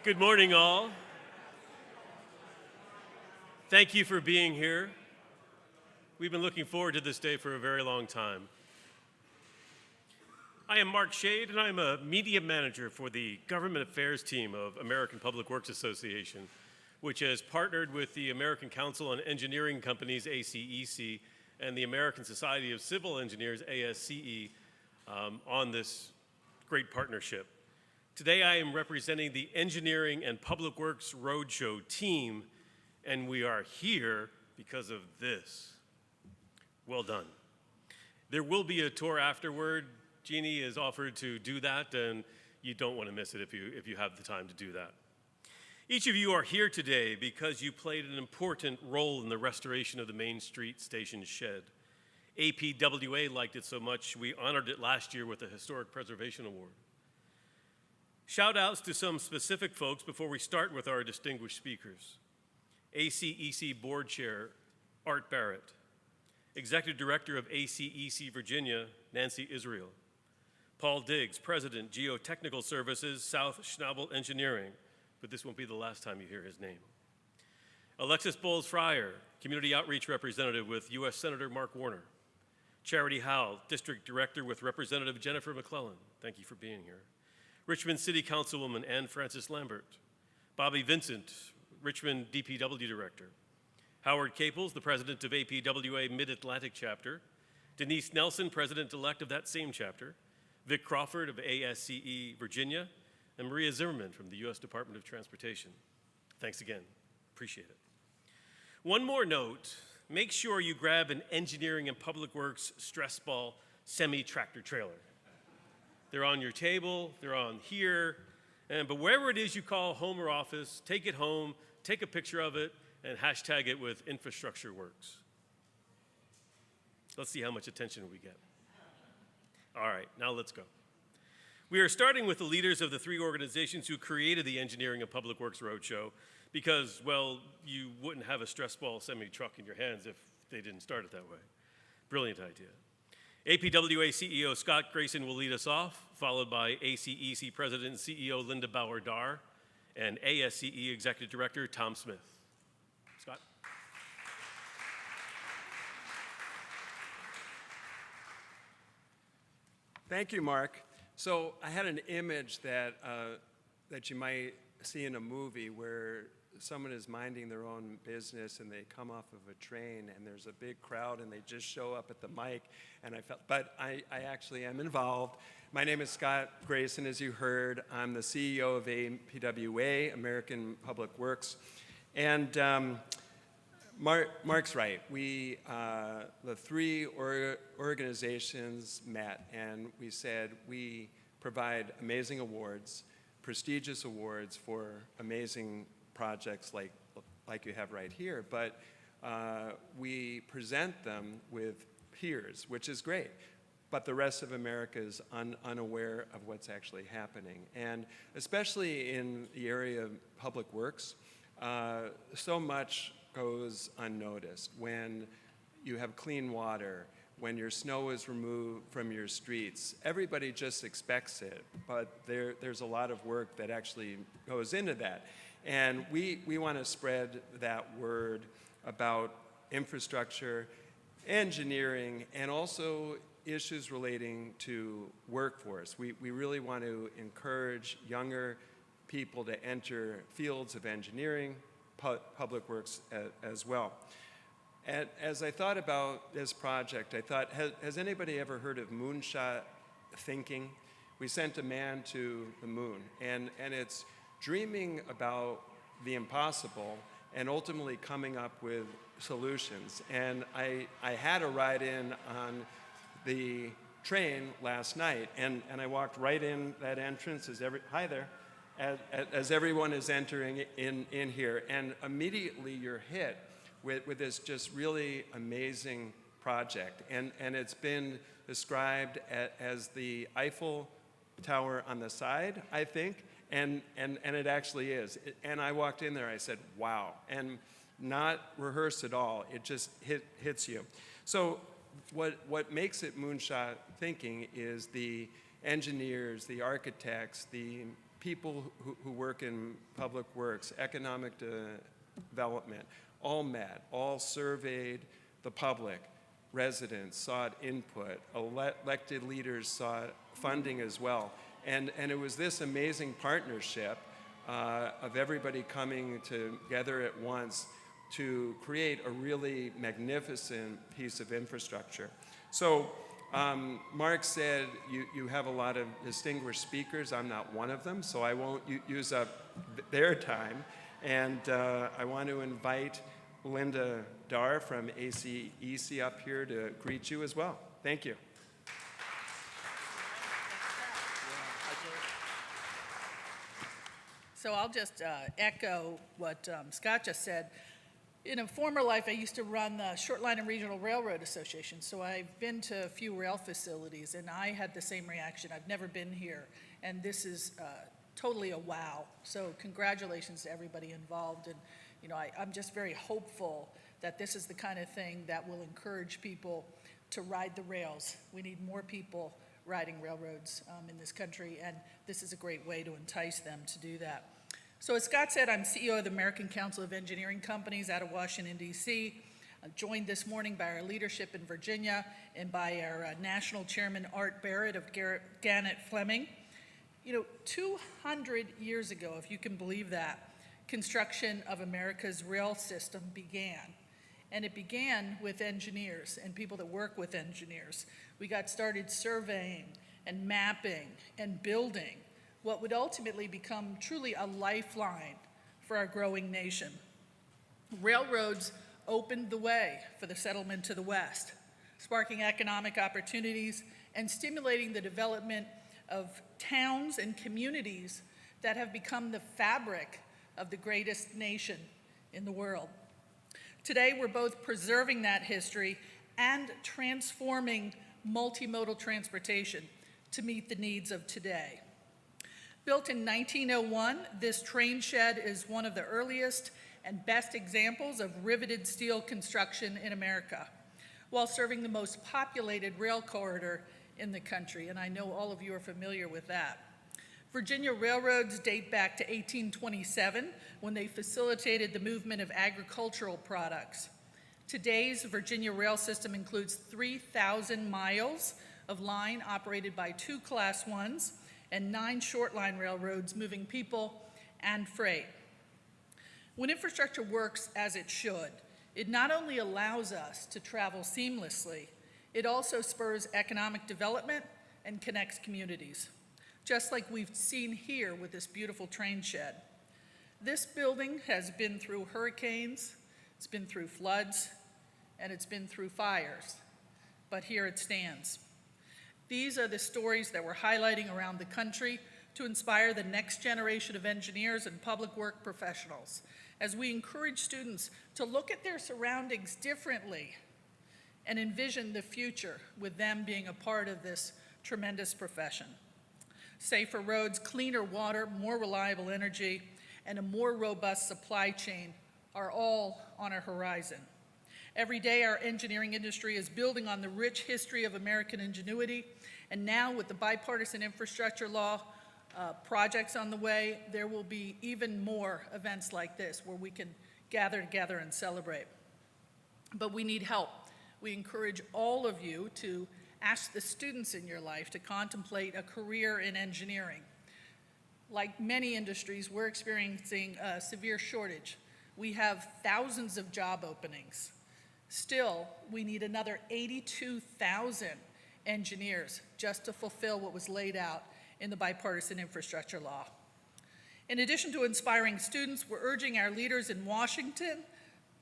Good morning, all. Thank you for being here. We've been looking forward to this day for a very long time. I am Mark Shade, and I'm a media manager for the Government Affairs team of American Public Works Association, which has partnered with the American Council on Engineering Companies, ACEC, and the American Society of Civil Engineers, ASCE, on this great partnership. Today I am representing the Engineering and Public Works Roadshow team, and we are here because of this. Well done. There will be a tour afterward. Jeannie has offered to do that, and you don't want to miss it if you have the time to do that. Each of you are here today because you played an important role in the restoration of the Main Street Station shed. APWA liked it so much, we honored it last year with a Historic Preservation Award. Shout outs to some specific folks before we start with our distinguished speakers. ACEC Board Chair, Art Barrett. Executive Director of ACEC Virginia, Nancy Israel. Paul Diggs, President, Geotechnical Services, South Schnabel Engineering, but this won't be the last time you hear his name. Alexis Bowles-Fryer, Community Outreach Representative with U.S. Senator Mark Warner. Charity Howell, District Director with Representative Jennifer McClellan. Thank you for being here. Richmond City Councilwoman Ann Francis Lambert. Bobby Vincent, Richmond DPW Director. Howard Caples, the President of APWA Mid-Atlantic Chapter. Denise Nelson, President-elect of that same chapter. Vic Crawford of ASCE Virginia. And Maria Zimmerman from the U.S. Department of Transportation. Thanks again. Appreciate it. One more note. Make sure you grab an Engineering and Public Works stress ball semi-tractor trailer. They're on your table, they're on here, but wherever it is you call home or office, take it home, take a picture of it, and hashtag it with Infrastructure Works. Let's see how much attention we get. All right, now let's go. We are starting with the leaders of the three organizations who created the Engineering and Public Works Roadshow because, well, you wouldn't have a stress ball semi-truck in your hands if they didn't start it that way. Brilliant idea. APWA CEO Scott Grayson will lead us off, followed by ACEC President and CEO Linda Bauer-Dar and ASCE Executive Director Tom Smith. Scott? Thank you, Mark. So I had an image that you might see in a movie where someone is minding their own business and they come off of a train and there's a big crowd and they just show up at the mic, and but I actually am involved. My name is Scott Grayson, as you heard. I'm the CEO of APWA, American Public Works. And Mark's right. We, the three organizations met and we said we provide amazing awards, prestigious awards for amazing projects like you have right here, but we present them with peers, which is great, but the rest of America is unaware of what's actually happening. And especially in the area of public works, so much goes unnoticed. When you have clean water, when your snow is removed from your streets, everybody just expects it, but there's a lot of work that actually goes into that. And we want to spread that word about infrastructure, engineering, and also issues relating to workforce. We really want to encourage younger people to enter fields of engineering, public works as well. And as I thought about this project, I thought, has anybody ever heard of moonshot thinking? We sent a man to the moon, and it's dreaming about the impossible and ultimately coming up with solutions. And I had a ride in on the train last night, and I walked right in that entrance hi there, as everyone is entering in here, and immediately you're hit with this just really amazing project. And it's been described as the Eiffel Tower on the side, I think, and it actually is. And I walked in there, I said, wow, and not rehearsed at all. It just hits you. So what makes it moonshot thinking is the engineers, the architects, the people who work in public works, economic development, all met, all surveyed the public, residents sought input, elected leaders sought funding as well. And it was this amazing partnership of everybody coming together at once to create a really magnificent piece of infrastructure. So Mark said you have a lot of distinguished speakers. I'm not one of them, so I won't use up their time. And I want to invite Linda Dar from ACEC up here to greet you as well. Thank you. So I'll just echo what Scott just said. In a former life, I used to run the Short Line and Regional Railroad Association, so I've been to a few rail facilities, and I had the same reaction. I've never been here, and this is totally a wow. So congratulations to everybody involved, and you know, I'm just very hopeful that this is the kind of thing that will encourage people to ride the rails. We need more people riding railroads in this country, and this is a great way to entice them to do that. So as Scott said, I'm CEO of the American Council of Engineering Companies out of Washington, D.C. I'm joined this morning by our leadership in Virginia and by our national chairman, Art Barrett of Gannett Fleming. You know, 200 years ago, if you can believe that, construction of America's rail system began. And it began with engineers and people that work with engineers. We got started surveying and mapping and building what would ultimately become truly a lifeline for our growing nation. Railroads opened the way for the settlement to the West, sparking economic opportunities and stimulating the development of towns and communities that have become the fabric of the greatest nation in the world. Today, we're both preserving that history and transforming multimodal transportation to meet the needs of today. Built in 1901, this train shed is one of the earliest and best examples of riveted steel construction in America, while serving the most populated rail corridor in the country, and I know all of you are familiar with that. Virginia railroads date back to 1827, when they facilitated the movement of agricultural products. Today's Virginia rail system includes 3,000 miles of line operated by 2 Class 1s and 9 short line railroads moving people and freight. When infrastructure works as it should, it not only allows us to travel seamlessly, it also spurs economic development and connects communities, just like we've seen here with this beautiful train shed. This building has been through hurricanes, it's been through floods, and it's been through fires, but here it stands. These are the stories that we're highlighting around the country to inspire the next generation of engineers and public work professionals, as we encourage students to look at their surroundings differently and envision the future with them being a part of this tremendous profession. Safer roads, cleaner water, more reliable energy, and a more robust supply chain are all on our horizon. Every day, our engineering industry is building on the rich history of American ingenuity, and now with the bipartisan infrastructure law projects on the way, there will be even more events like this where we can gather together and celebrate. But we need help. We encourage all of you to ask the students in your life to contemplate a career in engineering. Like many industries, we're experiencing a severe shortage. We have thousands of job openings. Still, we need another 82,000 engineers just to fulfill what was laid out in the bipartisan infrastructure law. In addition to inspiring students, we're urging our leaders in Washington,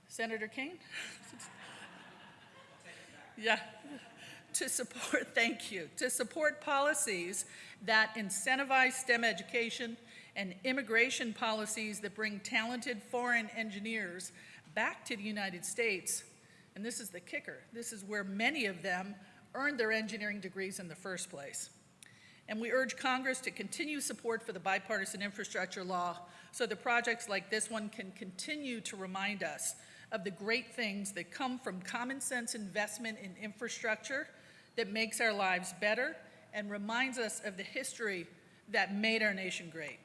Senator King? Yeah. To support policies that incentivize STEM education and immigration policies that bring talented foreign engineers back to the United States. And this is the kicker. This is where many of them earned their engineering degrees in the first place. And we urge Congress to continue support for the bipartisan infrastructure law so that projects like this one can continue to remind us of the great things that come from common sense investment in infrastructure that makes our lives better and reminds us of the history that made our nation great.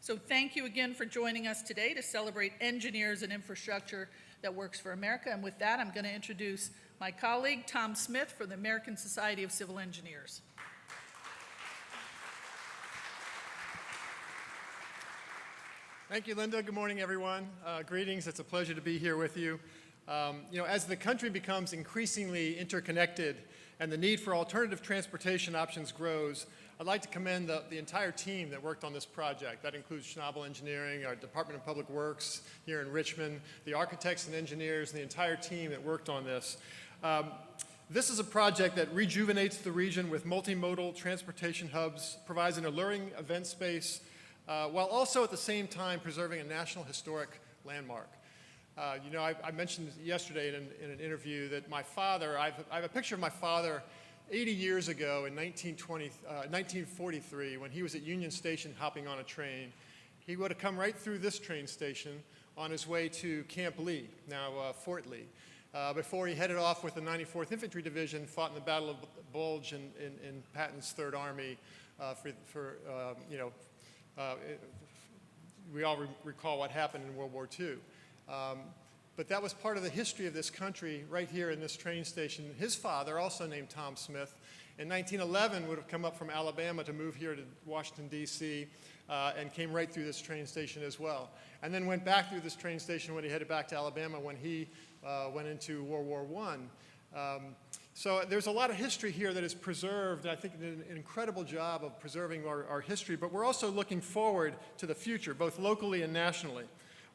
So thank you again for joining us today to celebrate engineers and infrastructure that works for America. And with that, I'm going to introduce my colleague, Tom Smith, from the American Society of Civil Engineers. Thank you, Linda. Good morning, everyone. Greetings. It's a pleasure to be here with you. As the country becomes increasingly interconnected and the need for alternative transportation options grows, I'd like to commend the entire team that worked on this project. That includes Schnabel Engineering, our Department of Public Works here in Richmond, the architects and engineers, and the entire team that worked on this. This is a project that rejuvenates the region with multimodal transportation hubs, provides an alluring event space, while also at the same time preserving a national historic landmark. I mentioned yesterday in an interview that my father, I have a picture of my father 80 years ago in 1943 when he was at Union Station hopping on a train. He would have come right through this train station on his way to Camp Lee, now Fort Lee, before he headed off with the 94th Infantry Division, fought in the Battle of Bulge in Patton's Third Army we all recall what happened in World War II. But that was part of the history of this country right here in this train station. His father, also named Tom Smith, in 1911 would have come up from Alabama to move here to Washington, D.C., and came right through this train station as well. And then went back through this train station when he headed back to Alabama when he went into World War I. So there's a lot of history here that is preserved, and I think did an incredible job of preserving our history, but we're also looking forward to the future, both locally and nationally.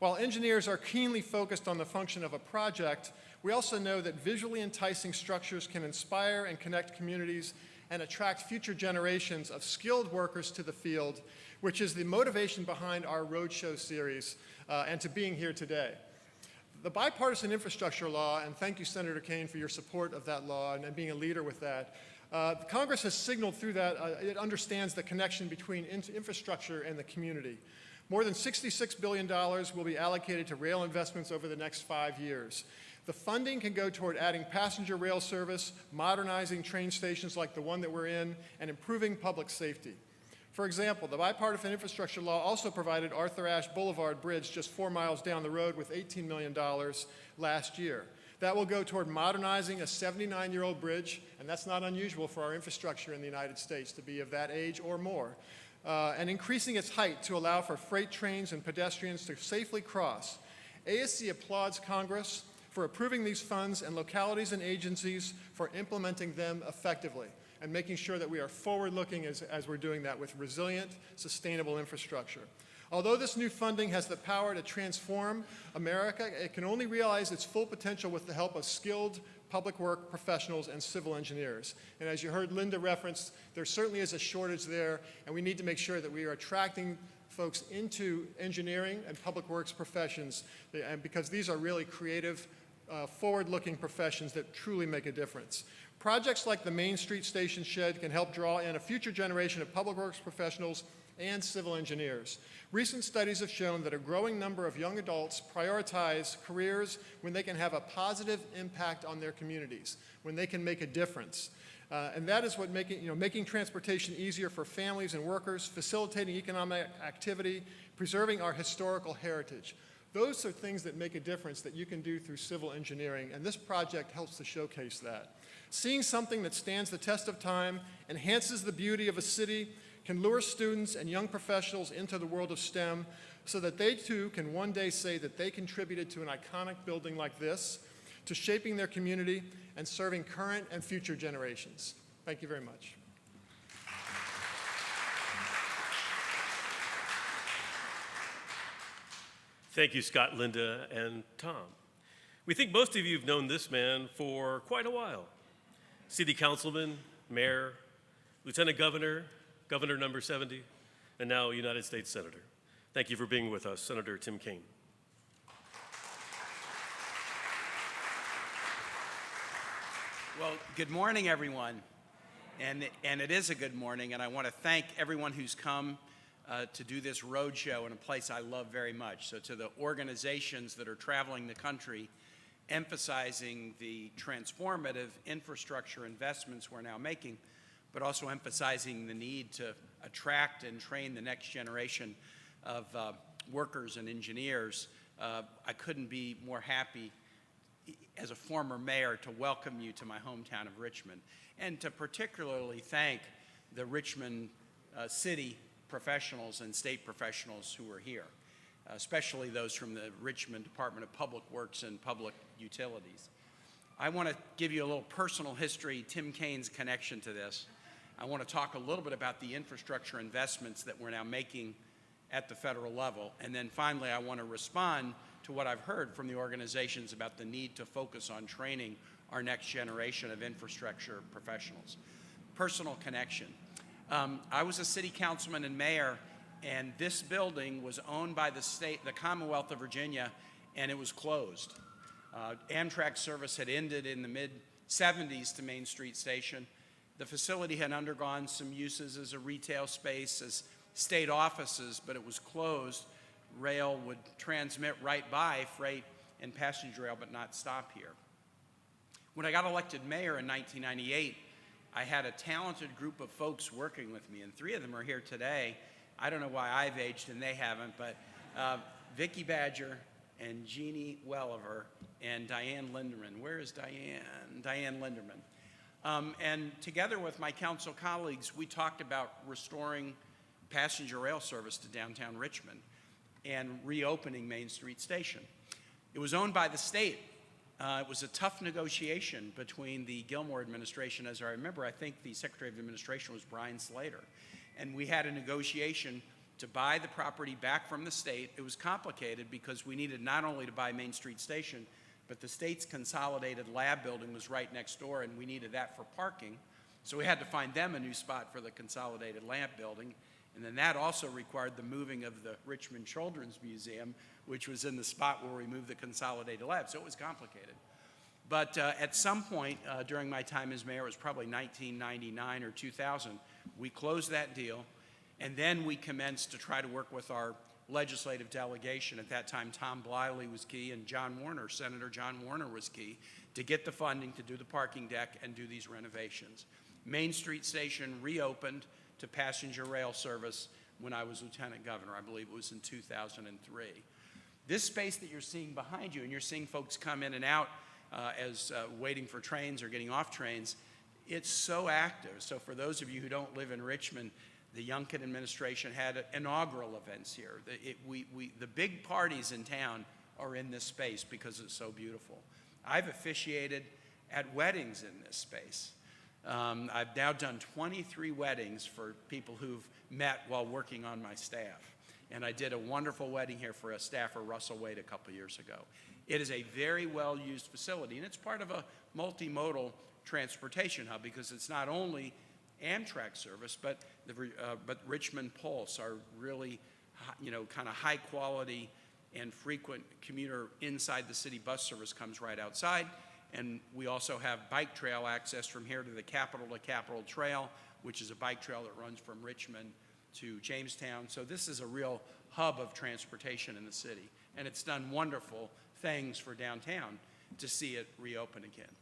While engineers are keenly focused on the function of a project, we also know that visually enticing structures can inspire and connect communities and attract future generations of skilled workers to the field, which is the motivation behind our Roadshow series and to being here today. The bipartisan infrastructure law, and thank you, Senator Kaine, for your support of that law and being a leader with that. Congress has signaled through that it understands the connection between infrastructure and the community. More than $66 billion will be allocated to rail investments over the next 5 years. The funding can go toward adding passenger rail service, modernizing train stations like the one that we're in, and improving public safety. For example, the bipartisan infrastructure law also provided Arthur Ashe Boulevard Bridge just 4 miles down the road with $18 million last year. That will go toward modernizing a 79-year-old bridge, and that's not unusual for our infrastructure in the United States to be of that age or more, and increasing its height to allow for freight trains and pedestrians to safely cross. ASC applauds Congress for approving these funds and localities and agencies for implementing them effectively and making sure that we are forward-looking as we're doing that with resilient, sustainable infrastructure. Although this new funding has the power to transform America, it can only realize its full potential with the help of skilled public work professionals and civil engineers. And as you heard Linda reference, there certainly is a shortage there, and we need to make sure that we are attracting folks into engineering and public works professions, because these are really creative, forward-looking professions that truly make a difference. Projects like the Main Street Station Shed can help draw in a future generation of public works professionals and civil engineers. Recent studies have shown that a growing number of young adults prioritize careers when they can have a positive impact on their communities, when they can make a difference. And that is what making transportation easier for families and workers, facilitating economic activity, preserving our historical heritage. Those are things that make a difference that you can do through civil engineering, and this project helps to showcase that. Seeing something that stands the test of time, enhances the beauty of a city, can lure students and young professionals into the world of STEM so that they too can one day say that they contributed to an iconic building like this, to shaping their community and serving current and future generations. Thank you very much. Thank you, Scott, Linda, and Tom. We think most of you have known this man for quite a while. City councilman, mayor, lieutenant governor, governor number 70, and now United States Senator. Thank you for being with us, Senator Tim Kaine. Well, good morning, everyone. And it is a good morning, and I want to thank everyone who's come to do this roadshow in a place I love very much. So to the organizations that are traveling the country, emphasizing the transformative infrastructure investments we're now making, but also emphasizing the need to attract and train the next generation. of workers and engineers, I couldn't be more happy as a former mayor to welcome you to my hometown of Richmond, and to particularly thank the Richmond city professionals and state professionals who are here, especially those from the Richmond Department of Public Works and Public Utilities. I want to give you a little personal history, Tim Kaine's connection to this. I want to talk a little bit about the infrastructure investments that we're now making at the federal level. And then finally, I want to respond to what I've heard from the organizations about the need to focus on training our next generation of infrastructure professionals. Personal connection. I was a city councilman and mayor, and this building was owned by the Commonwealth of Virginia, and it was closed. Amtrak service had ended in the mid-'70s to Main Street Station. The facility had undergone some uses as a retail space, as state offices, but it was closed. Rail would transmit right by freight and passenger rail, but not stop here. When I got elected mayor in 1998, I had a talented group of folks working with me, and 3 of them are here today. I don't know why I've aged and they haven't, but Vicki Badger and Jeannie Welliver and Diane Linderman. Where is Diane? Diane Linderman. And together with my council colleagues, we talked about restoring passenger rail service to downtown Richmond and reopening Main Street Station. It was owned by the state. It was a tough negotiation between the Gilmore administration. As I remember, I think the Secretary of Administration was Brian Slater. And we had a negotiation to buy the property back from the state. It was complicated because we needed not only to buy Main Street Station, but the state's consolidated lab building was right next door, and we needed that for parking. So we had to find them a new spot for the consolidated lab building. And then that also required the moving of the Richmond Children's Museum, which was in the spot where we moved the consolidated lab. So it was complicated. But at some point during my time as mayor, it was probably 1999 or 2000, we closed that deal. And then we commenced to try to work with our legislative delegation. At that time, Tom Bliley was key, and John Warner, Senator John Warner, was key to get the funding to do the parking deck and do these renovations. Main Street Station reopened to passenger rail service when I was lieutenant governor. I believe it was in 2003. This space that you're seeing behind you, and you're seeing folks come in and out as waiting for trains or getting off trains, it's so active. So for those of you who don't live in Richmond, the Youngkin administration had inaugural events here. The big parties in town are in this space because it's so beautiful. I've officiated at weddings in this space. I've now done 23 weddings for people who've met while working on my staff. And I did a wonderful wedding here for a staffer, Russell Wade, a couple years ago. It is a very well-used facility, and it's part of a multimodal transportation hub because it's not only Amtrak service, but Richmond Pulse, our really, kind of high quality and frequent commuter inside the city bus service comes right outside. And we also have bike trail access from here to the Capitol Trail, which is a bike trail that runs from Richmond to Jamestown. So this is a real hub of transportation in the city. And it's done wonderful things for downtown to see it reopen again.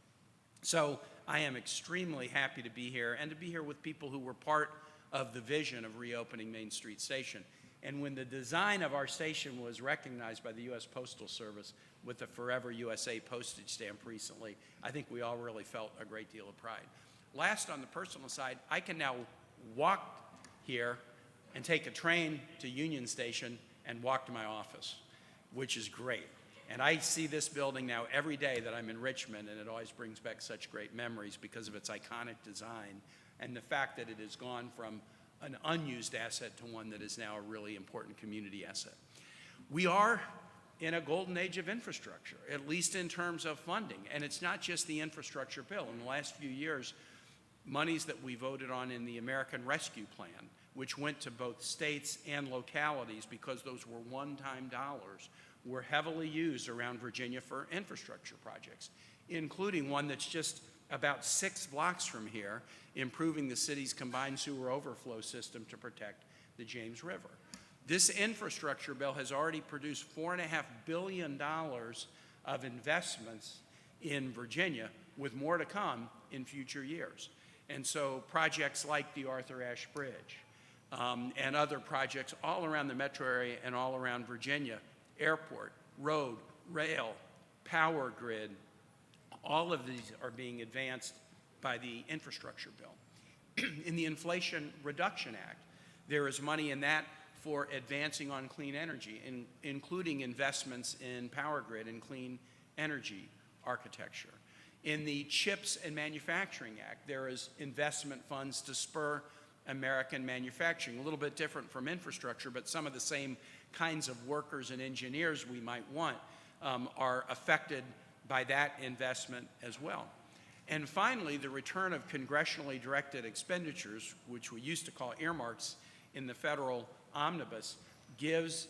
So I am extremely happy to be here and to be here with people who were part of the vision of reopening Main Street Station. And when the design of our station was recognized by the U.S. Postal Service with the Forever USA postage stamp recently, I think we all really felt a great deal of pride. Last, on the personal side, I can now walk here and take a train to Union Station and walk to my office, which is great. And I see this building now every day that I'm in Richmond, and it always brings back such great memories because of its iconic design and the fact that it has gone from an unused asset to one that is now a really important community asset. We are in a golden age of infrastructure, at least in terms of funding. And it's not just the infrastructure bill. In the last few years, monies that we voted on in the American Rescue Plan, which went to both states and localities because those were one-time dollars, were heavily used around Virginia for infrastructure projects, including one that's just about 6 blocks from here, improving the city's combined sewer overflow system to protect the James River. This infrastructure bill has already produced $4.5 billion of investments in Virginia, with more to come in future years. And so projects like the Arthur Ashe Bridge, and other projects all around the metro area and all around Virginia. Airport, road, rail, power grid, all of these are being advanced by the infrastructure bill. In the Inflation Reduction Act, there is money in that for advancing on clean energy, including investments in power grid and clean energy architecture. In the CHIPS and Manufacturing Act, there is investment funds to spur American manufacturing, a little bit different from infrastructure, but some of the same kinds of workers and engineers we might want are affected by that investment as well. And finally, the return of congressionally directed expenditures, which we used to call earmarks in the federal omnibus, gives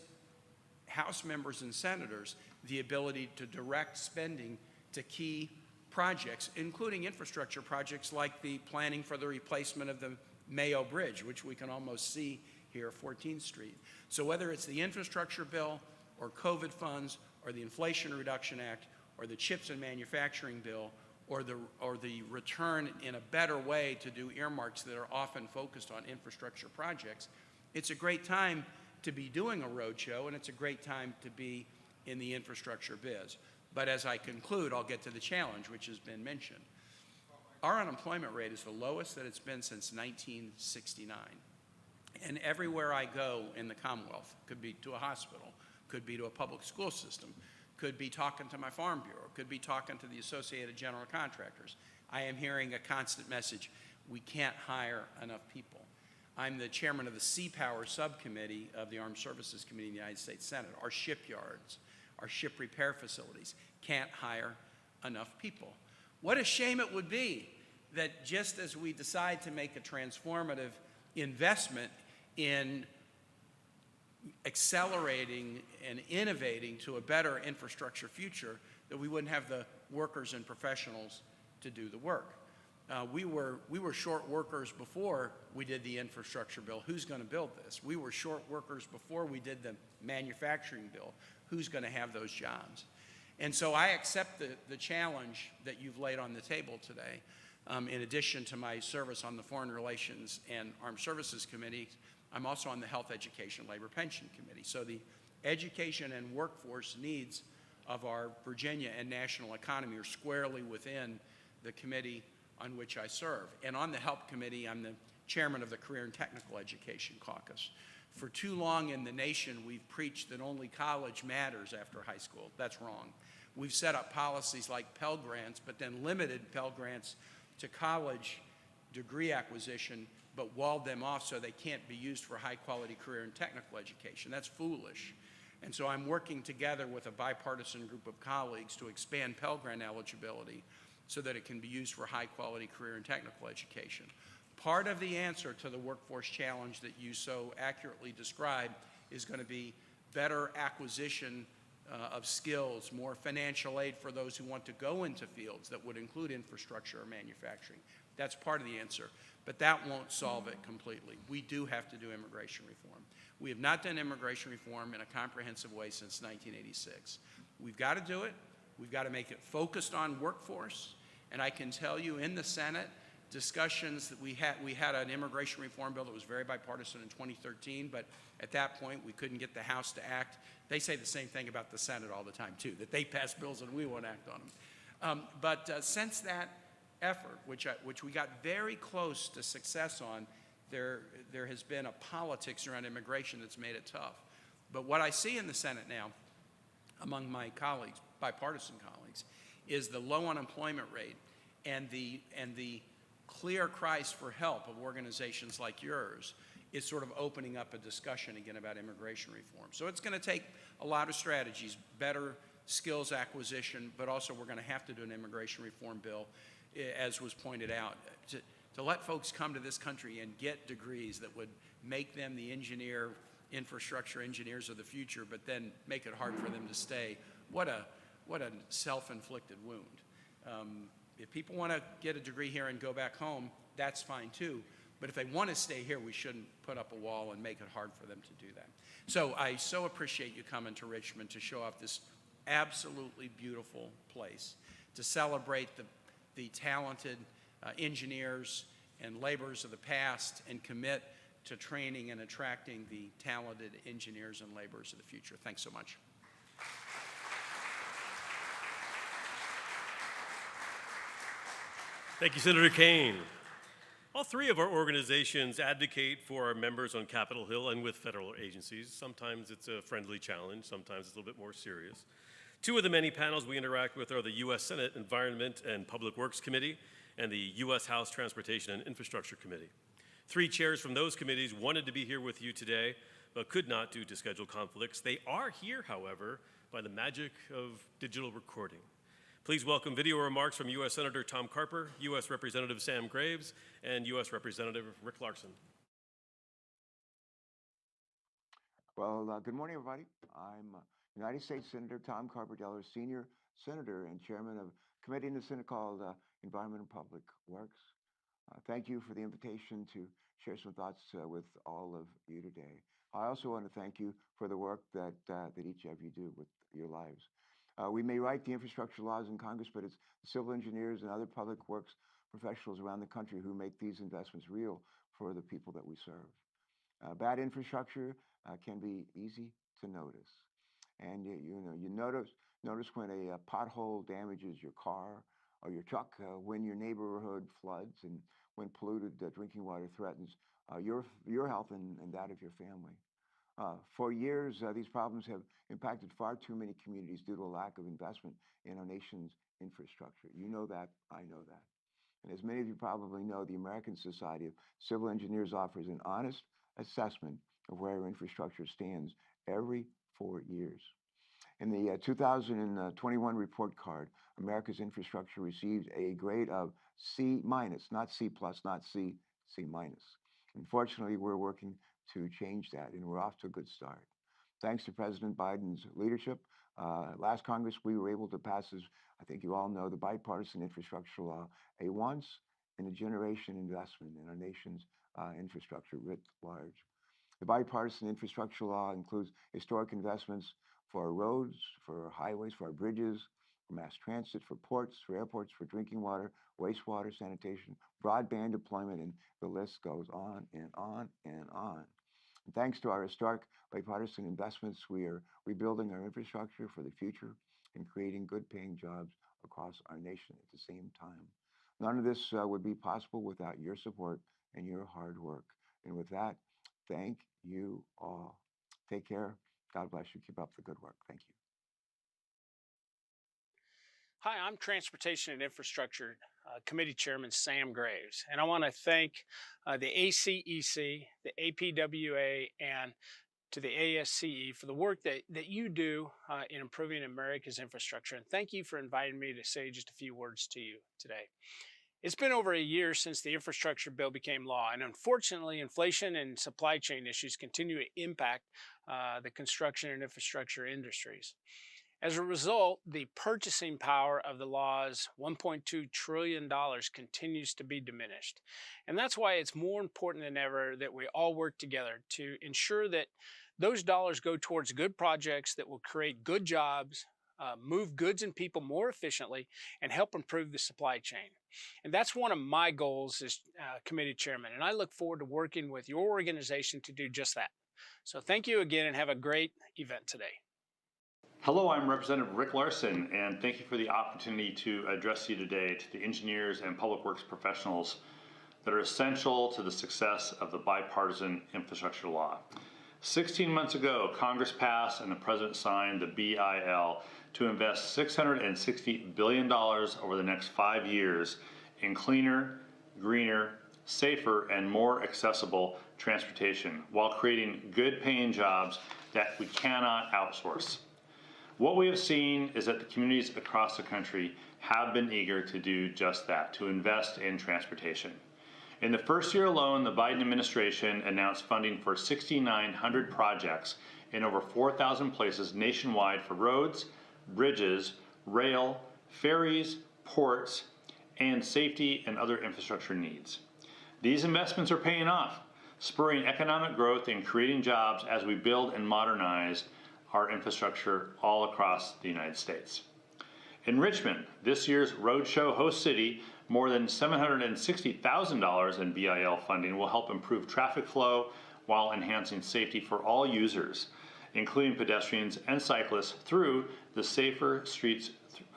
House members and senators the ability to direct spending to key projects, including infrastructure projects like the planning for the replacement of the Mayo Bridge, which we can almost see here, 14th Street. So whether it's the infrastructure bill or COVID funds or the Inflation Reduction Act or the CHIPS and Manufacturing bill or the return in a better way to do earmarks that are often focused on infrastructure projects, it's a great time to be doing a roadshow, and it's a great time to be in the infrastructure biz. But as I conclude, I'll get to the challenge, which has been mentioned. Our unemployment rate is the lowest that it's been since 1969. And everywhere I go in the Commonwealth, could be to a hospital, could be to a public school system, could be talking to my Farm Bureau, could be talking to the Associated General Contractors, I am hearing a constant message: we can't hire enough people. I'm the chairman of the Sea Power Subcommittee of the Armed Services Committee in the United States Senate. Our shipyards, our ship repair facilities can't hire enough people. What a shame it would be that just as we decide to make a transformative investment in accelerating and innovating to a better infrastructure future, that we wouldn't have the workers and professionals to do the work. We were short workers before we did the infrastructure bill. Who's going to build this? We were short workers before we did the manufacturing bill. Who's going to have those jobs? And so I accept the challenge that you've laid on the table today. In addition to my service on the Foreign Relations and Armed Services Committee, I'm also on the Health, Education, Labor, Pension Committee. So the education and workforce needs of our Virginia and national economy are squarely within the committee on which I serve. And on the Help Committee, I'm the chairman of the Career and Technical Education Caucus. For too long in the nation, we've preached that only college matters after high school. That's wrong. We've set up policies like Pell Grants, but then limited Pell Grants to college degree acquisition, but walled them off so they can't be used for high-quality career and technical education. That's foolish. And so I'm working together with a bipartisan group of colleagues to expand Pell Grant eligibility so that it can be used for high-quality career and technical education. Part of the answer to the workforce challenge that you so accurately described is going to be better acquisition of skills, more financial aid for those who want to go into fields that would include infrastructure or manufacturing. That's part of the answer, but that won't solve it completely. We do have to do immigration reform. We have not done immigration reform in a comprehensive way since 1986. We've got to do it. We've got to make it focused on workforce, and I can tell you in the Senate, discussions that we had an immigration reform bill that was very bipartisan in 2013, but at that point we couldn't get the House to act. They say the same thing about the Senate all the time too, that they pass bills and we won't act on them. But since that effort, which we got very close to success on, there has been a politics around immigration that's made it tough. But what I see in the Senate now, among my colleagues, bipartisan colleagues, is the low unemployment rate and the clear cries for help of organizations like yours is sort of opening up a discussion again about immigration reform. So it's going to take a lot of strategies, better skills acquisition, but also we're going to have to do an immigration reform bill, as was pointed out, to let folks come to this country and get degrees that would make them the infrastructure engineers of the future, but then make it hard for them to stay. What a self-inflicted wound. If people want to get a degree here and go back home, that's fine too. But if they want to stay here, we shouldn't put up a wall and make it hard for them to do that. So I so appreciate you coming to Richmond to show off this absolutely beautiful place, to celebrate the talented engineers and laborers of the past and commit to training and attracting the talented engineers and laborers of the future. Thanks so much. Thank you, Senator Kane. All three of our organizations advocate for our members on Capitol Hill and with federal agencies. Sometimes it's a friendly challenge, sometimes it's a little bit more serious. Two of the many panels we interact with are the U.S. Senate Environment and Public Works Committee and the U.S. House Transportation and Infrastructure Committee. Three chairs from those committees wanted to be here with you today, but could not due to schedule conflicts. They are here, however, by the magic of digital recording. Please welcome video remarks from U.S. Senator Tom Carper, U.S. Representative Sam Graves, and U.S. Representative Rick Larson. Well, good morning, everybody. I'm United States Senator Tom Carper, Delaware Senior Senator and Chairman of a committee in the Senate called Environment and Public Works. Thank you for the invitation to share some thoughts with all of you today. I also want to thank you for the work that each of you do with your lives. We may write the infrastructure laws in Congress, but it's civil engineers and other public works professionals around the country who make these investments real for the people that we serve. Bad infrastructure can be easy to notice. And you notice when a pothole damages your car or your truck, when your neighborhood floods, and when polluted drinking water threatens your health and that of your family. For years, these problems have impacted far too many communities due to a lack of investment in our nation's infrastructure. You know that, I know that. And as many of you probably know, the American Society of Civil Engineers offers an honest assessment of where our infrastructure stands every 4 years. In the 2021 report card, America's infrastructure received a grade of C-, not C+, not C, C-. Unfortunately, we're working to change that, and we're off to a good start. Thanks to President Biden's leadership, last Congress, we were able to pass, as I think you all know, the bipartisan infrastructure law, a once-in-a-generation investment in our nation's infrastructure writ large. The bipartisan infrastructure law includes historic investments for our roads, for our highways, for our bridges, for mass transit, for ports, for airports, for drinking water, wastewater, sanitation, broadband deployment, and the list goes on and on and on. And thanks to our historic bipartisan investments, we are rebuilding our infrastructure for the future and creating good-paying jobs across our nation at the same time. None of this would be possible without your support and your hard work. And with that, thank you all. Take care. God bless you. Keep up the good work. Thank you. Hi, I'm Transportation and Infrastructure Committee Chairman Sam Graves, and I want to thank the ACEC, the APWA, and to the ASCE for the work that you do in improving America's infrastructure. And thank you for inviting me to say just a few words to you today. It's been over a year since the infrastructure bill became law, and unfortunately, inflation and supply chain issues continue to impact the construction and infrastructure industries. As a result, the purchasing power of the law's $1.2 trillion continues to be diminished. And that's why it's more important than ever that we all work together to ensure that those dollars go towards good projects that will create good jobs, move goods and people more efficiently, and help improve the supply chain. And that's one of my goals as committee chairman, and I look forward to working with your organization to do just that. So thank you again, and have a great event today. Hello, I'm Representative Rick Larson, and thank you for the opportunity to address you today to the engineers and public works professionals that are essential to the success of the bipartisan infrastructure law. 16 months ago, Congress passed and the President signed the BIL to invest $660 billion over the next 5 years in cleaner, greener, safer, and more accessible transportation while creating good-paying jobs that we cannot outsource. What we have seen is that the communities across the country have been eager to do just that, to invest in transportation. In the first year alone, the Biden administration announced funding for 6,900 projects in over 4,000 places nationwide for roads, bridges, rail, ferries, ports, and safety and other infrastructure needs. These investments are paying off, spurring economic growth and creating jobs as we build and modernize our infrastructure all across the United States. In Richmond, this year's Roadshow host city, More than $760,000 in BIL funding will help improve traffic flow while enhancing safety for all users, including pedestrians and cyclists, through the Safer Streets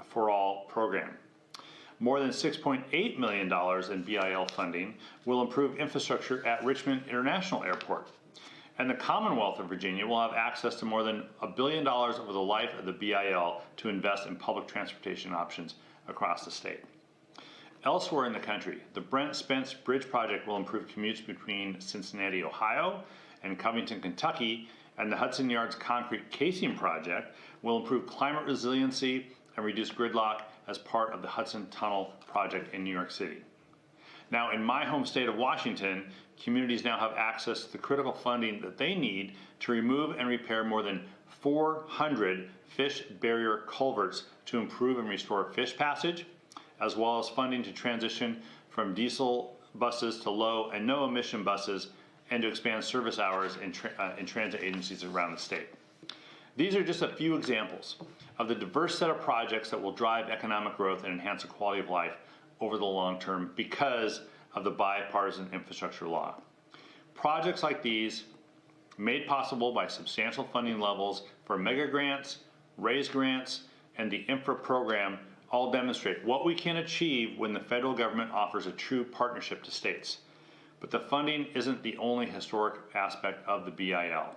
for All program. More than $6.8 million in BIL funding will improve infrastructure at Richmond International Airport. And the Commonwealth of Virginia will have access to more than $1 billion over the life of the BIL to invest in public transportation options across the state. Elsewhere in the country, the Brent Spence Bridge project will improve commutes between Cincinnati, Ohio, and Covington, Kentucky, and the Hudson Yards Concrete Casing Project will improve climate resiliency and reduce gridlock as part of the Hudson Tunnel project in New York City. Now, in my home state of Washington, communities now have access to the critical funding that they need to remove and repair more than 400 fish barrier culverts to improve and restore fish passage, as well as funding to transition from diesel buses to low and no emission buses, and to expand service hours in transit agencies around the state. These are just a few examples of the diverse set of projects that will drive economic growth and enhance the quality of life over the long term because of the bipartisan infrastructure law. Projects like these, made possible by substantial funding levels for mega grants, RAISE grants, and the infra program, all demonstrate what we can achieve when the federal government offers a true partnership to states. But the funding isn't the only historic aspect of the BIL.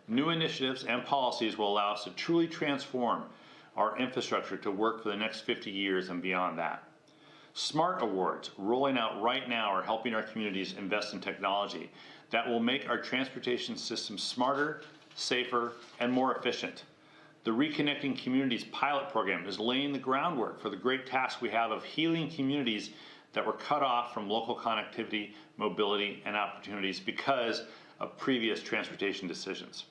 New initiatives and policies will allow us to truly transform our infrastructure to work for the next 50 years and beyond that. SMART awards rolling out right now are helping our communities invest in technology that will make our transportation system smarter, safer, and more efficient. The Reconnecting Communities pilot program is laying the groundwork for the great task we have of healing communities that were cut off from local connectivity, mobility, and opportunities because of previous transportation decisions.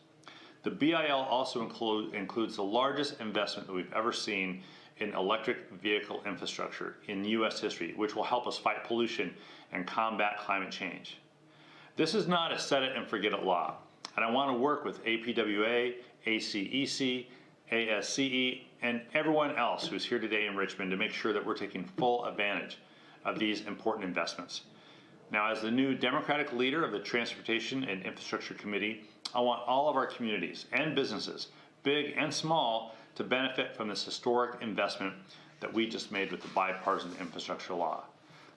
The BIL also includes the largest investment that we've ever seen in electric vehicle infrastructure in U.S. history, which will help us fight pollution and combat climate change. This is not a set it and forget it law, and I want to work with APWA, ACEC, ASCE, and everyone else who's here today in Richmond to make sure that we're taking full advantage of these important investments. Now, as the new Democratic leader of the Transportation and Infrastructure Committee, I want all of our communities and businesses, big and small, to benefit from this historic investment that we just made with the bipartisan infrastructure law.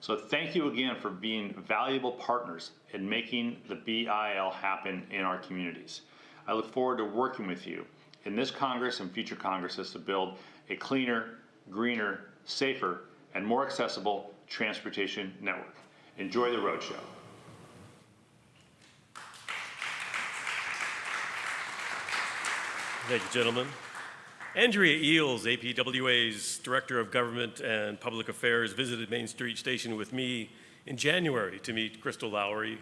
So thank you again for being valuable partners in making the BIL happen in our communities. I look forward to working with you in this Congress and future Congresses to build a cleaner, greener, safer, and more accessible transportation network. Enjoy the Roadshow. Thank you, gentlemen. Andrea Eels, APWA's Director of Government and Public Affairs, visited Main Street Station with me in January to meet Crystal Lowry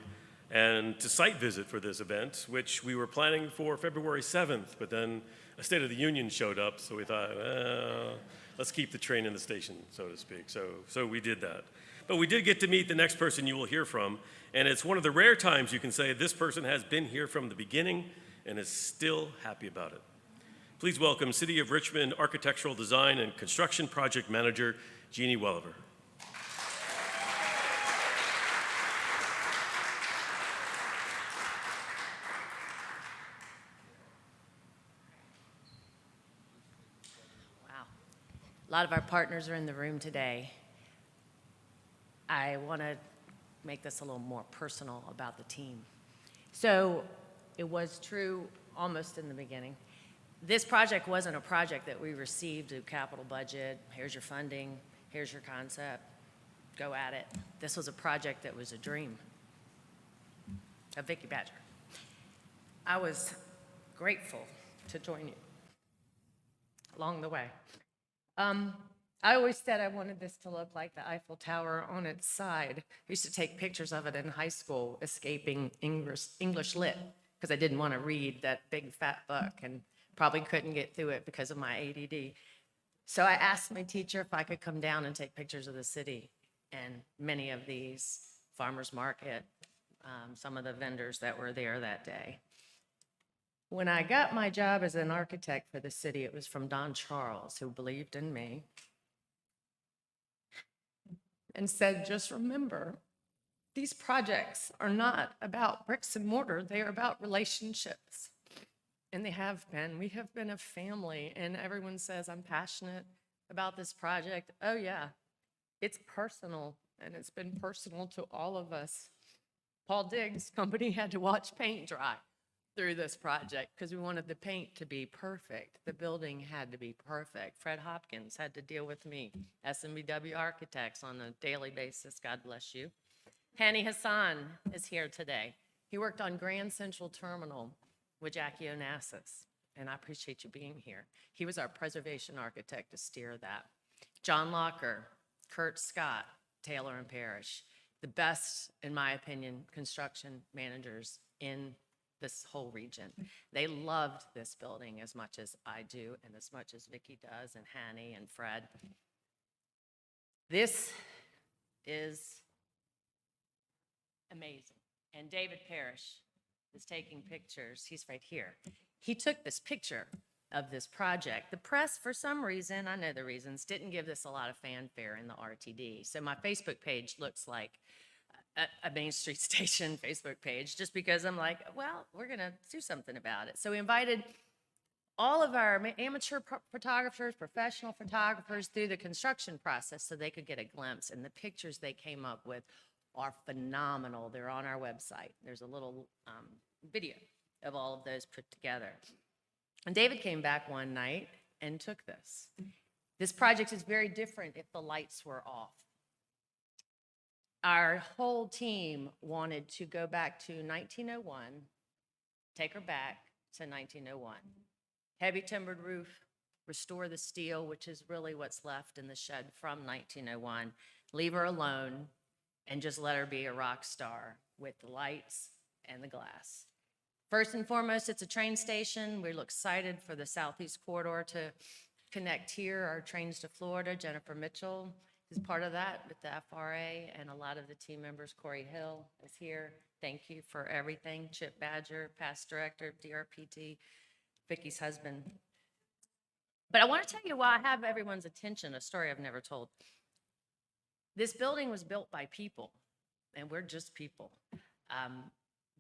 and to site visit for this event, which we were planning for February 7th, but then a State of the Union showed up, so we thought, well, let's keep the train in the station, so to speak. So we did that. But we did get to meet the next person you will hear from, and it's one of the rare times you can say this person has been here from the beginning and is still happy about it. Please welcome City of Richmond Architectural Design and Construction Project Manager, Jeannie Welliver. Wow. A lot of our partners are in the room today. I want to make this a little more personal about the team. So it was true almost in the beginning. This project wasn't a project that we received a capital budget. Here's your funding. Here's your concept. Go at it. This was a project that was a dream of Vicki Badger. I was grateful to join you along the way. I always said I wanted this to look like the Eiffel Tower on its side. I used to take pictures of it in high school, escaping English lit, because I didn't want to read that big fat book and probably couldn't get through it because of my ADD. So I asked my teacher if I could come down and take pictures of the city and many of these, farmers market, some of the vendors that were there that day. When I got my job as an architect for the city, it was from Don Charles, who believed in me. and said, just remember, these projects are not about bricks and mortar, they are about relationships. And they have been. We have been a family, and everyone says, I'm passionate about this project. Oh, yeah, it's personal, and it's been personal to all of us. Paul Diggs' company had to watch paint dry through this project because we wanted the paint to be perfect. The building had to be perfect. Fred Hopkins had to deal with me, SMBW Architects, on a daily basis. God bless you. Hani Hassan is here today. He worked on Grand Central Terminal with Jackie Onassis, and I appreciate you being here. He was our preservation architect to steer that. John Locker, Kurt Scott, Taylor and Parrish, the best, in my opinion, construction managers in this whole region. They loved this building as much as I do and as much as Vicki does, and Hanny and Fred. This is amazing. And David Parrish is taking pictures. He's right here. He took this picture of this project. The press, for some reason, I know the reasons, didn't give this a lot of fanfare in the RTD. So my Facebook page looks like a Main Street Station Facebook page, just because I'm like, well, we're going to do something about it. So we invited all of our amateur photographers, professional photographers through the construction process so they could get a glimpse. And the pictures they came up with are phenomenal. They're on our website. There's a little video of all of those put together. And David came back one night and took this. This project is very different if the lights were off. Our whole team wanted to go back to 1901, take her back to 1901. Heavy timbered roof, restore the steel, which is really what's left in the shed from 1901, leave her alone, and just let her be a rock star with the lights and the glass. First and foremost, it's a train station. We're excited for the Southeast Corridor to connect here, our trains to Florida. Jennifer Mitchell is part of that with the FRA, and a lot of the team members. Corey Hill is here. Thank you for everything. Chip Badger, past director of DRPT, Vicki's husband. But I want to tell you why I have everyone's attention, a story I've never told. This building was built by people, and we're just people.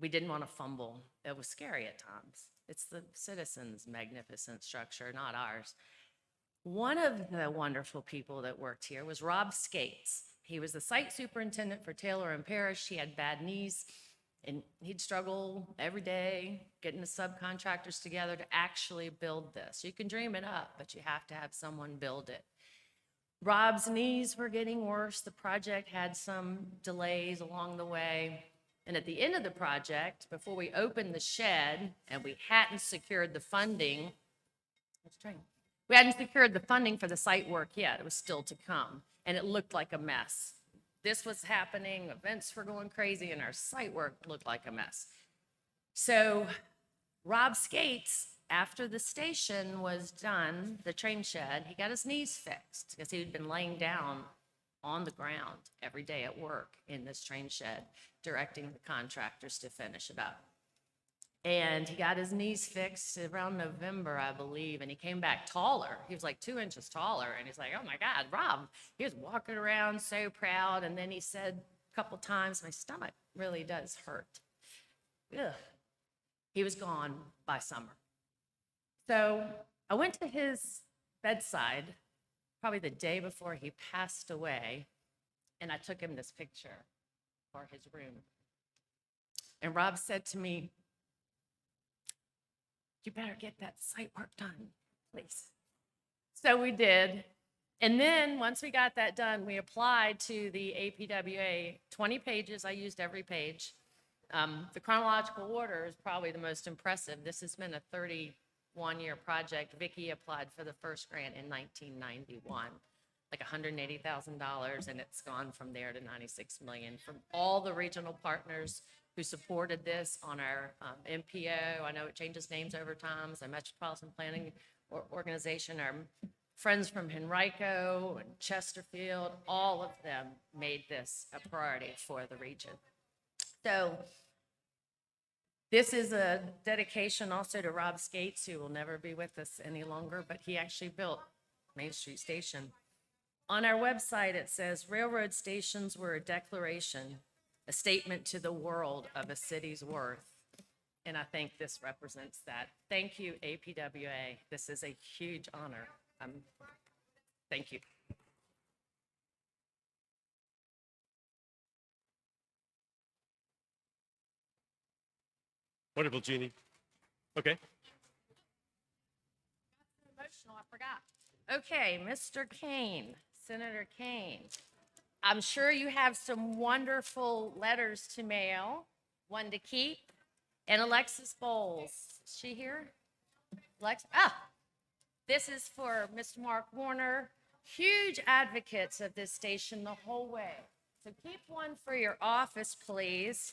We didn't want to fumble. It was scary at times. It's the citizens' magnificent structure, not ours. One of the wonderful people that worked here was Rob Skates. He was the site superintendent for Taylor and Parrish. He had bad knees, and he'd struggle every day getting the subcontractors together to actually build this. You can dream it up, but you have to have someone build it. Rob's knees were getting worse. The project had some delays along the way. And at the end of the project, before we opened the shed, and we hadn't secured the funding, we hadn't secured the funding for the site work yet. It was still to come, and it looked like a mess. This was happening, events were going crazy, and our site work looked like a mess. So Rob Skates, after the station was done, the train shed, he got his knees fixed because he'd been laying down on the ground every day at work in this train shed, directing the contractors to finish it up. And he got his knees fixed around November, I believe, and he came back taller. He was like 2 inches taller, and he's like, oh my God, Rob. He was walking around so proud, and then he said a couple times, my stomach really does hurt. Ugh. He was gone by summer. So I went to his bedside probably the day before he passed away, and I took him this picture for his room. And Rob said to me, you better get that site work done, please. So we did. And then once we got that done, we applied to the APWA, 20 pages. I used every page. The chronological order is probably the most impressive. This has been a 31-year project. Vicki applied for the first grant in 1991, like $180,000, and it's gone from there to $96 million from all the regional partners who supported this on our MPO. I know it changes names over time. So Metropolitan Planning Organization, our friends from Henrico and Chesterfield, all of them made this a priority for the region. So this is a dedication also to Rob Skates, who will never be with us any longer, but he actually built Main Street Station On our website, it says railroad stations were a declaration, a statement to the world of a city's worth. And I think this represents that. Thank you, APWA. This is a huge honor. Thank you. Wonderful, Jeannie. Okay. Emotional, I forgot. Okay, Mr. Kane, Senator Kane. I'm sure you have some wonderful letters to mail, one to keep. And Alexis Bowles, is she here? This is for Mr. Mark Warner, huge advocates of this station the whole way. So keep one for your office, please.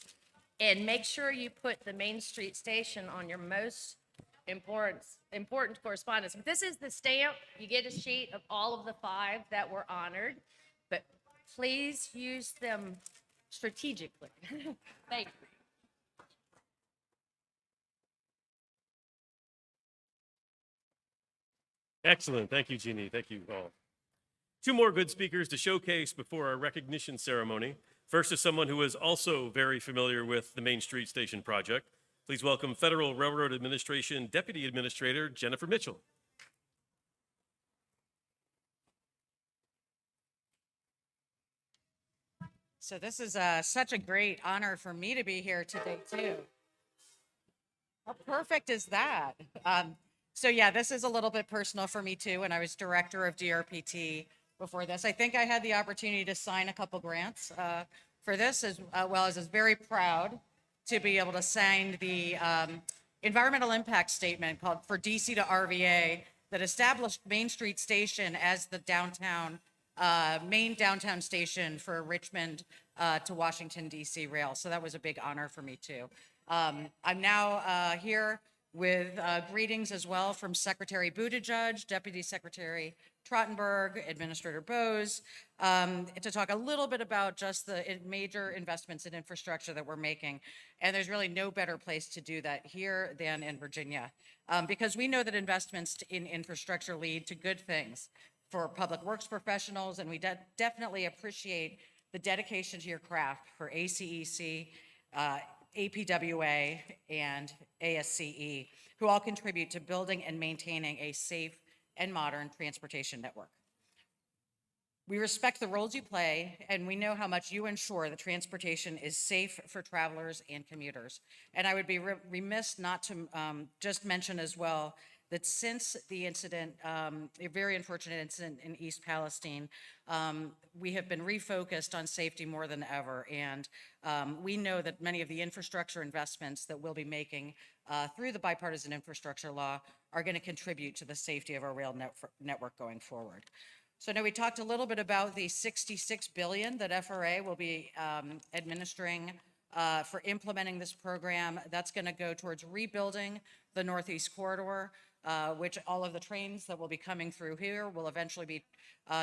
And make sure you put the Main Street Station on your most important correspondence. But this is the stamp. You get a sheet of all of the 5 that were honored, but please use them strategically. Thank you. Excellent. Thank you, Jeannie. Thank you all. 2 more good speakers to showcase before our recognition ceremony. First is someone who is also very familiar with the Main Street Station project. Please welcome Federal Railroad Administration Deputy Administrator Jennifer Mitchell. So this is such a great honor for me to be here today, too. How perfect is that? So yeah, this is a little bit personal for me, too, and I was director of DRPT before this. I think I had the opportunity to sign a couple grants for this, as well as I was very proud to be able to sign the environmental impact statement called for DC to RVA that established Main Street Station as the downtown main downtown station for Richmond to Washington, D.C. rail. So that was a big honor for me, too. I'm now here with greetings as well from Secretary Buttigieg, Deputy Secretary Trottenberg, Administrator Bose, to talk a little bit about just the major investments in infrastructure that we're making. And there's really no better place to do that here than in Virginia, because we know that investments in infrastructure lead to good things for public works professionals, and we definitely appreciate the dedication to your craft for ACEC, APWA, and ASCE, who all contribute to building and maintaining a safe and modern transportation network. We respect the roles you play, and we know how much you ensure that transportation is safe for travelers and commuters. And I would be remiss not to just mention as well that since the incident, a very unfortunate incident in East Palestine, we have been refocused on safety more than ever. And we know that many of the infrastructure investments that we'll be making through the bipartisan infrastructure law are going to contribute to the safety of our rail network going forward. So now we talked a little bit about the $66 billion that FRA will be administering for implementing this program. That's going to go towards rebuilding the Northeast Corridor, which all of the trains that will be coming through here will eventually be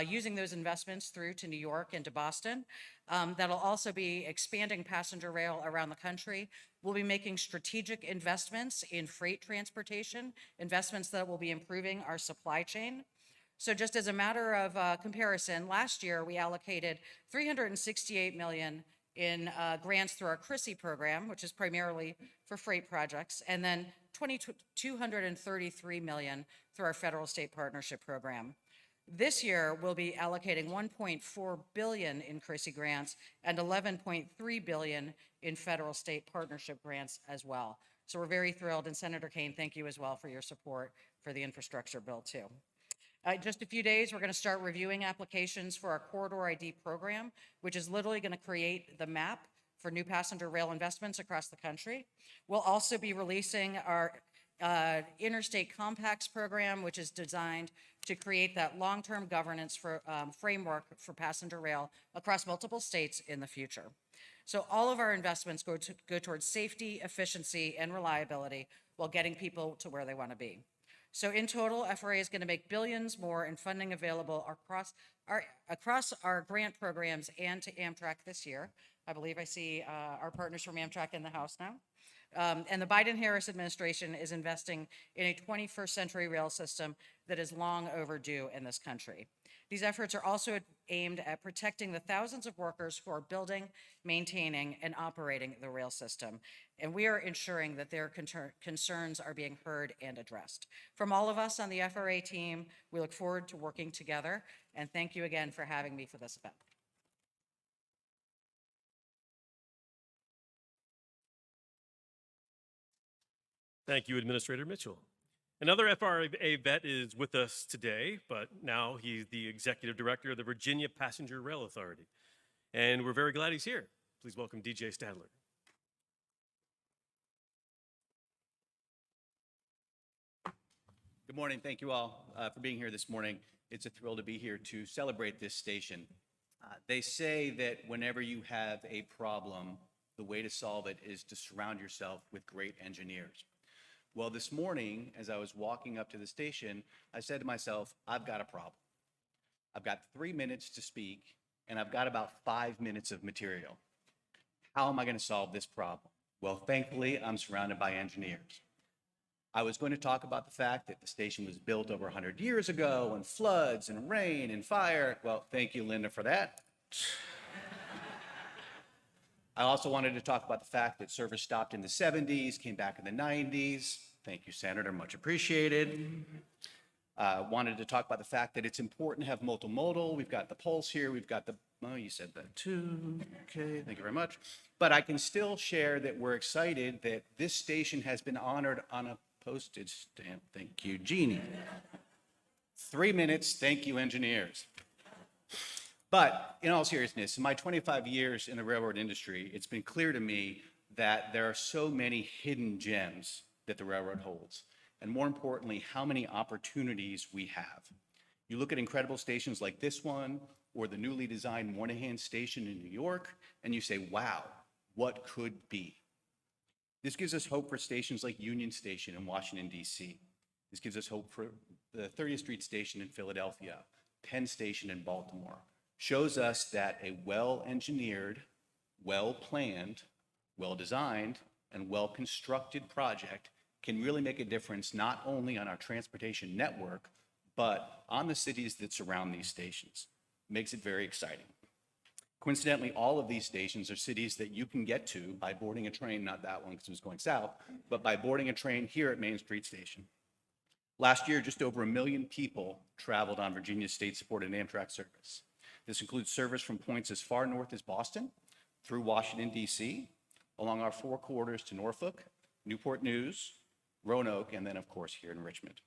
using those investments through to New York and to Boston. That'll also be expanding passenger rail around the country. We'll be making strategic investments in freight transportation, investments that will be improving our supply chain. So just as a matter of comparison, last year we allocated $368 million in grants through our CRISI program, which is primarily for freight projects, and then $233 million through our federal state partnership program. This year, we'll be allocating $1.4 billion in CRISI grants and $11.3 billion in federal state partnership grants as well. So we're very thrilled, and Senator Kane, thank you as well for your support for the infrastructure bill too. Just a few days, we're going to start reviewing applications for our Corridor ID program, which is literally going to create the map for new passenger rail investments across the country. We'll also be releasing our Interstate Compacts program, which is designed to create that long-term governance for framework for passenger rail across multiple states in the future. So all of our investments go towards safety, efficiency, and reliability while getting people to where they want to be. So in total, FRA is going to make billions more in funding available across our grant programs and to Amtrak this year. I believe I see our partners from Amtrak in the house now. And the Biden-Harris administration is investing in a 21st century rail system that is long overdue in this country. These efforts are also aimed at protecting the thousands of workers who are building, maintaining, and operating the rail system, and we are ensuring that their concerns are being heard and addressed. From all of us on the FRA team, we look forward to working together, and thank you again for having me for this event. Thank you, Administrator Mitchell. Another FRA vet is with us today, but now he's the Executive Director of the Virginia Passenger Rail Authority. And we're very glad he's here. Please welcome DJ Stadler. Good morning. Thank you all for being here this morning. It's a thrill to be here to celebrate this station. They say that whenever you have a problem, the way to solve it is to surround yourself with great engineers. Well, this morning, as I was walking up to the station, I said to myself, I've got a problem. I've got 3 minutes to speak, and I've got about 5 minutes of material. How am I going to solve this problem? Well, thankfully, I'm surrounded by engineers. I was going to talk about the fact that the station was built over 100 years ago, and floods and rain and fire. Well, thank you, Linda, for that. I also wanted to talk about the fact that service stopped in the 70s, came back in the 90s. Thank you, Senator, much appreciated. Wanted to talk about the fact that it's important to have multimodal. We've got the Pulse here, we've got the, oh, you said that too. Okay, thank you very much. But I can still share that we're excited that this station has been honored on a postage stamp. Thank you, Jeannie. 3 minutes, thank you, engineers. But in all seriousness, in my 25 years in the railroad industry, it's been clear to me that there are so many hidden gems that the railroad holds, and more importantly, how many opportunities we have. You look at incredible stations like this one, or the newly designed Moynihan Station in New York, and you say, wow, what could be? This gives us hope for stations like Union Station in Washington, D.C. This gives us hope for the 30th Street Station in Philadelphia, Penn Station in Baltimore. Shows us that a well-engineered, well-planned, well-designed, and well-constructed project can really make a difference not only on our transportation network, but on the cities that surround these stations. Makes it very exciting. Coincidentally, all of these stations are cities that you can get to by boarding a train, not that one because it was going south, but by boarding a train here at Main Street Station. Last year, just over 1 million people traveled on Virginia's state-supported Amtrak service. This includes service from points as far north as Boston, through Washington, D.C., along our 4 corridors to Norfolk, Newport News, Roanoke, and then, of course, here in Richmond.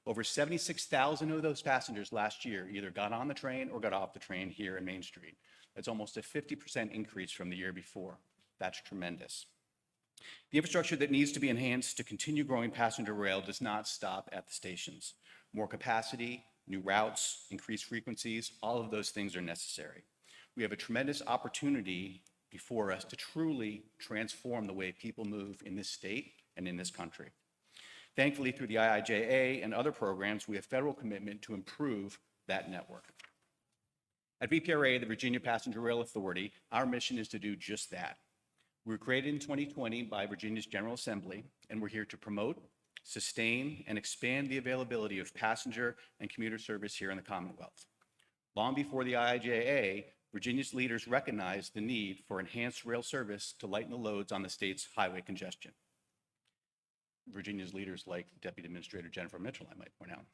Over 76,000 of those passengers last year either got on the train or got off the train here in Main Street. That's almost a 50% increase from the year before. That's tremendous. The infrastructure that needs to be enhanced to continue growing passenger rail does not stop at the stations. More capacity, new routes, increased frequencies, all of those things are necessary. We have a tremendous opportunity before us to truly transform the way people move in this state and in this country. Thankfully, through the IIJA and other programs, we have federal commitment to improve that network. At VPRA, the Virginia Passenger Rail Authority, our mission is to do just that. We were created in 2020 by Virginia's General Assembly, and we're here to promote, sustain, and expand the availability of passenger and commuter service here in the Commonwealth. Long before the IIJA, Virginia's leaders recognized the need for enhanced rail service to lighten the loads on the state's highway congestion. Virginia's leaders like Deputy Administrator Jennifer Mitchell, I might point out.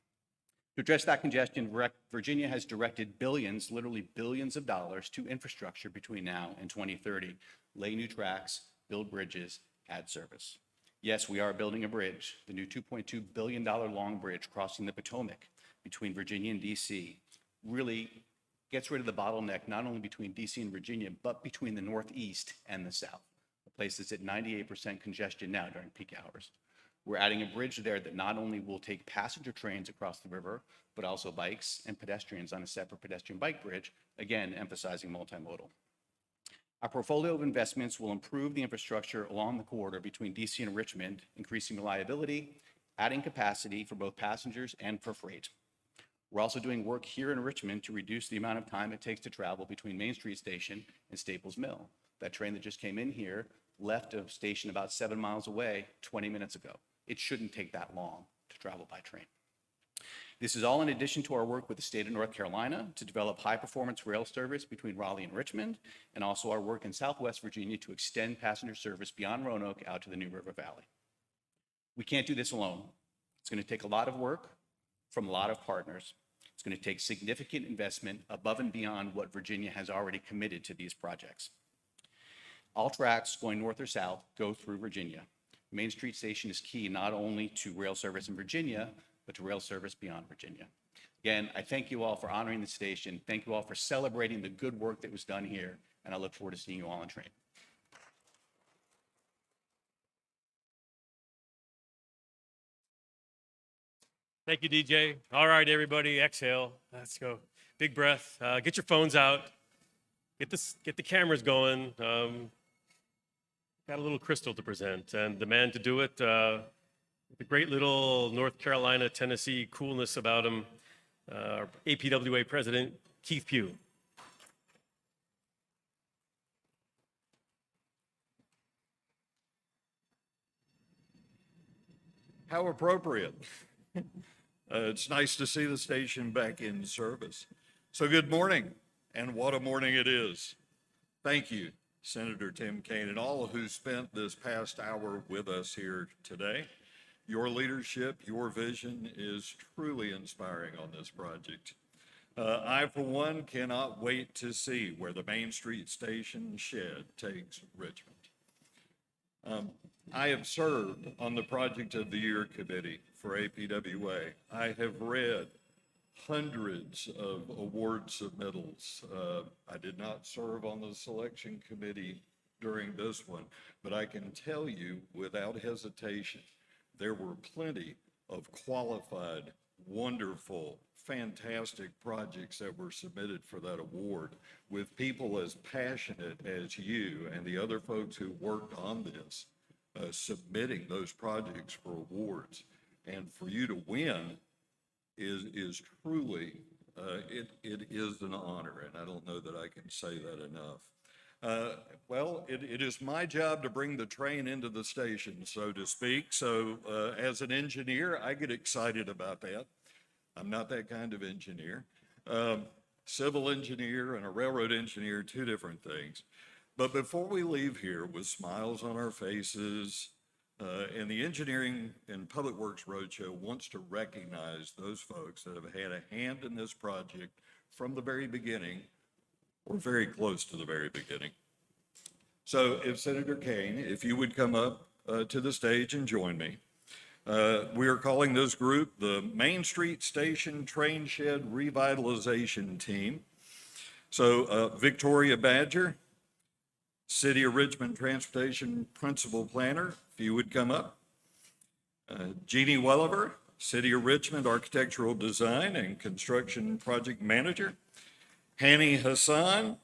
To address that congestion, Virginia has directed billions, literally billions of dollars to infrastructure between now and 2030. Lay new tracks, build bridges, add service. Yes, we are building a bridge, the new $2.2 billion long bridge crossing the Potomac between Virginia and DC. Really gets rid of the bottleneck not only between DC and Virginia, but between the Northeast and the South. The place is at 98% congestion now during peak hours. We're adding a bridge there that not only will take passenger trains across the river, but also bikes and pedestrians on a separate pedestrian bike bridge, again, emphasizing multimodal. Our portfolio of investments will improve the infrastructure along the corridor between DC and Richmond, increasing reliability, adding capacity for both passengers and for freight. We're also doing work here in Richmond to reduce the amount of time it takes to travel between Main Street Station and Staples Mill. That train that just came in here left a station about 7 miles away 20 minutes ago. It shouldn't take that long to travel by train. This is all in addition to our work with the state of North Carolina to develop high-performance rail service between Raleigh and Richmond, and also our work in Southwest Virginia to extend passenger service beyond Roanoke out to the New River Valley. We can't do this alone. It's going to take a lot of work from a lot of partners. It's going to take significant investment above and beyond what Virginia has already committed to these projects. All tracks going north or south go through Virginia. Main Street Station is key not only to rail service in Virginia, but to rail service beyond Virginia. Again, I thank you all for honoring the station. Thank you all for celebrating the good work that was done here, and I look forward to seeing you all on train. Thank you, DJ. All right, everybody, exhale. Let's go. Big breath. Get your phones out. Get the cameras going. Got a little crystal to present, and the man to do it, the great little North Carolina, Tennessee coolness about him, our APWA president, Keith Pugh. How appropriate. It's nice to see the station back in service. So good morning, and what a morning it is. Thank you, Senator Tim Kaine, and all who spent this past hour with us here today. Your leadership, your vision is truly inspiring on this project. I, for one, cannot wait to see where the Main Street Station shed takes Richmond. I have served on the Project of the Year Committee for APWA. I have read hundreds of award submittals. I did not serve on the selection committee during this one, but I can tell you without hesitation, there were plenty of qualified, wonderful, fantastic projects that were submitted for that award with people as passionate as you and the other folks who worked on this, submitting those projects for awards. And for you to win is truly, it is an honor, and I don't know that I can say that enough. Well, it is my job to bring the train into the station, so to speak. So as an engineer, I get excited about that. I'm not that kind of engineer. Civil engineer and a railroad engineer, two different things. But before we leave here with smiles on our faces, and the Engineering and Public Works Roadshow wants to recognize those folks that have had a hand in this project from the very beginning, or very close to the very beginning. So if Senator Kaine, if you would come up to the stage and join me. We are calling this group the Main Street Station Train Shed Revitalization Team. So Victoria Badger, City of Richmond Transportation Principal Planner, if you would come up. Jeannie Welliver, City of Richmond Architectural Design and Construction Project Manager. Hani Hassan,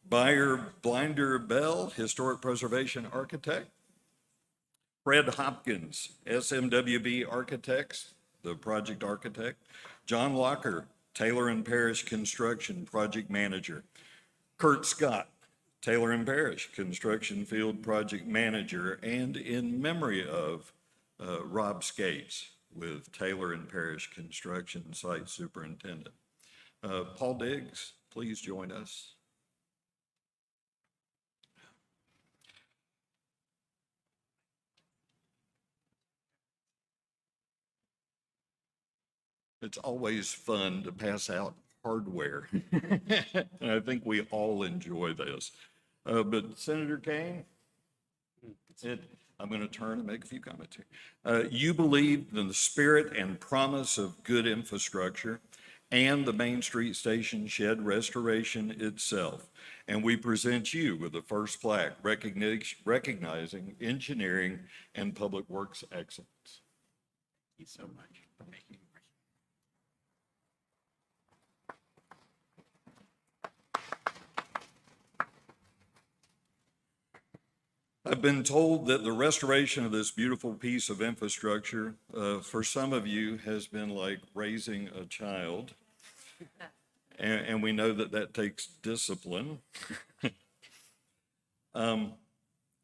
Buyer Blinder Bell, Historic Preservation Architect. Fred Hopkins, SMWB Architects, the project architect. John Locker, Taylor and Parrish Construction Project Manager. Kurt Scott, Taylor and Parrish Construction Field Project Manager, and in memory of Rob Skates with Taylor and Parrish Construction Site Superintendent. Paul Diggs, please join us. It's always fun to pass out hardware. And I think we all enjoy this. But Senator Kaine, I'm going to turn and make a few comments here. You believe in the spirit and promise of good infrastructure and the Main Street Station shed restoration itself. And we present you with the first plaque recognizing engineering and public works excellence. Thank you so much. Thank you. I've been told that the restoration of this beautiful piece of infrastructure, for some of you, has been like raising a child. And we know that that takes discipline. And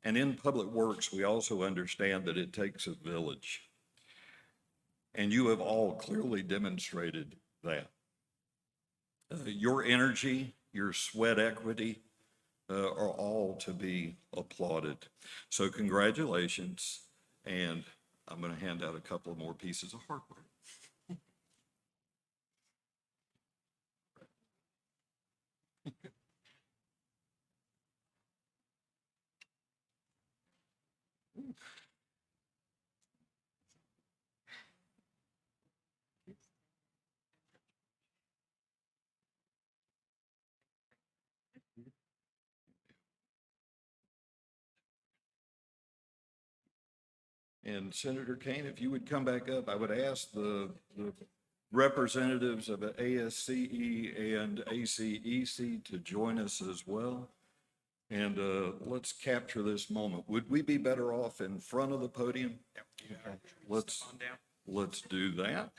in public works, we also understand that it takes a village. and you have all clearly demonstrated that. Your energy, your sweat equity are all to be applauded. So congratulations, and I'm going to hand out a couple of more pieces of hardware. And Senator Kane, if you would come back up, I would ask the representatives of ASCE and ACEC to join us as well. And let's capture this moment. Would we be better off in front of the podium? Okay. Let's do that.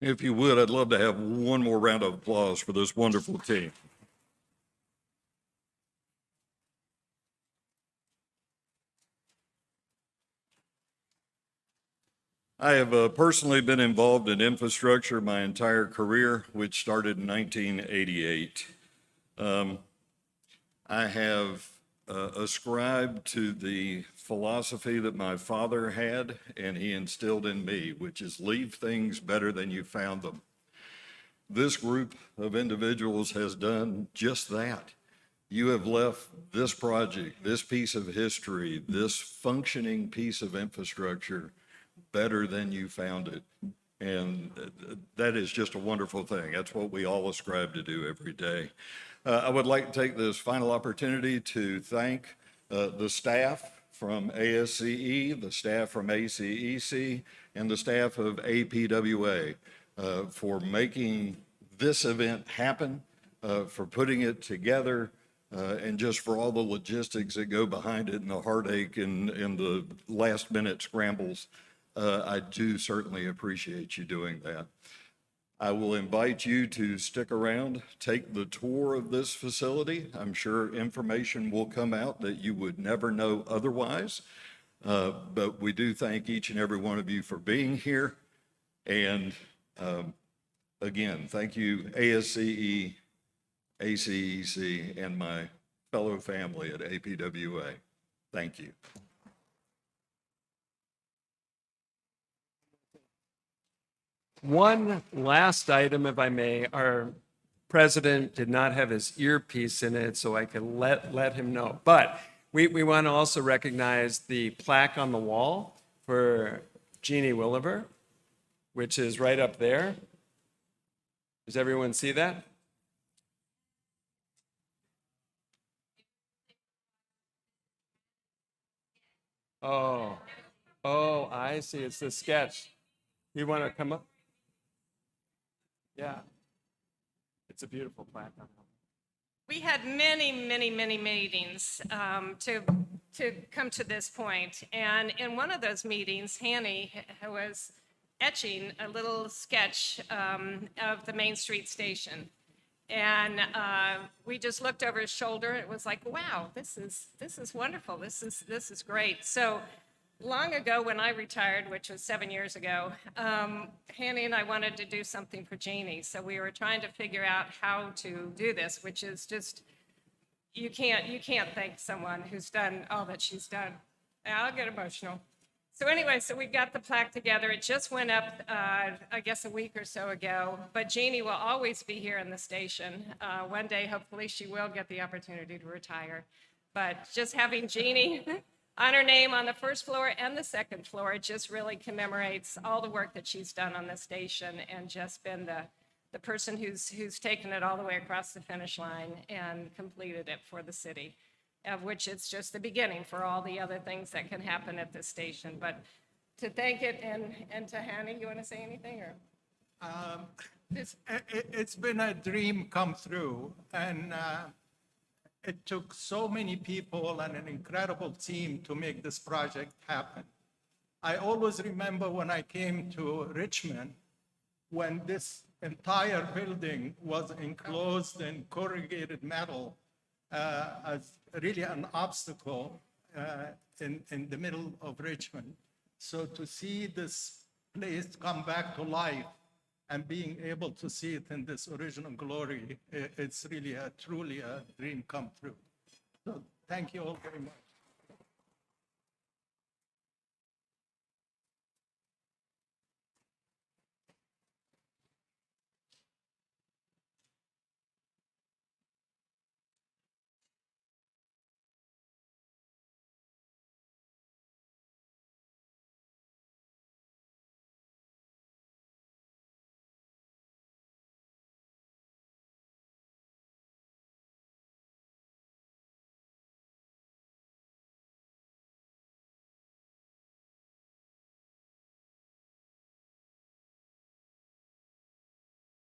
If you would, I'd love to have one more round of applause for this wonderful team. I have personally been involved in infrastructure my entire career, which started in 1988. I have ascribed to the philosophy that my father had and he instilled in me, which is leave things better than you found them. This group of individuals has done just that. You have left this project, this piece of history, this functioning piece of infrastructure better than you found it. And that is just a wonderful thing. That's what we all ascribe to do every day. I would like to take this final opportunity to thank the staff from ASCE, the staff from ACEC, and the staff of APWA for making this event happen, for putting it together, and just for all the logistics that go behind it and the heartache and the last minute scrambles. I do certainly appreciate you doing that. I will invite you to stick around, take the tour of this facility. I'm sure information will come out that you would never know otherwise. But we do thank each and every one of you for being here. And again, thank you, ASCE, ACEC, and my fellow family at APWA. Thank you. One last item, if I may. Our president did not have his earpiece in it, so I could let him know. But we want to also recognize the plaque on the wall for Jeannie Williver, which is right up there. Does everyone see that? Oh, I see. It's the sketch. You want to come up? Yeah. It's a beautiful plaque. We had many meetings to come to this point. And in one of those meetings, Hanny was etching a little sketch of the Main Street station. And we just looked over his shoulder. It was like, wow, this is wonderful. This is great. So long ago when I retired, which was 7 years ago, Hanny and I wanted to do something for Jeannie. So we were trying to figure out how to do this, which is just, you can't thank someone who's done all that she's done. And I'll get emotional. So anyway, so we got the plaque together. It just went up, I guess, a week or so ago. But Jeannie will always be here in the station. One day, hopefully, she will get the opportunity to retire. But just having Jeannie on her name on the first floor and the second floor just really commemorates all the work that she's done on the station and just been the person who's taken it all the way across the finish line and completed it for the city, of which it's just the beginning for all the other things that can happen at this station. But to thank it, and to Hanny, you want to say anything? Or It's been a dream come true, and it took so many people and an incredible team to make this project happen. I always remember when I came to Richmond, when this entire building was enclosed in corrugated metal as really an obstacle in the middle of Richmond. So to see this place come back to life and being able to see it in this original glory, it's really truly a dream come true. So thank you all very much.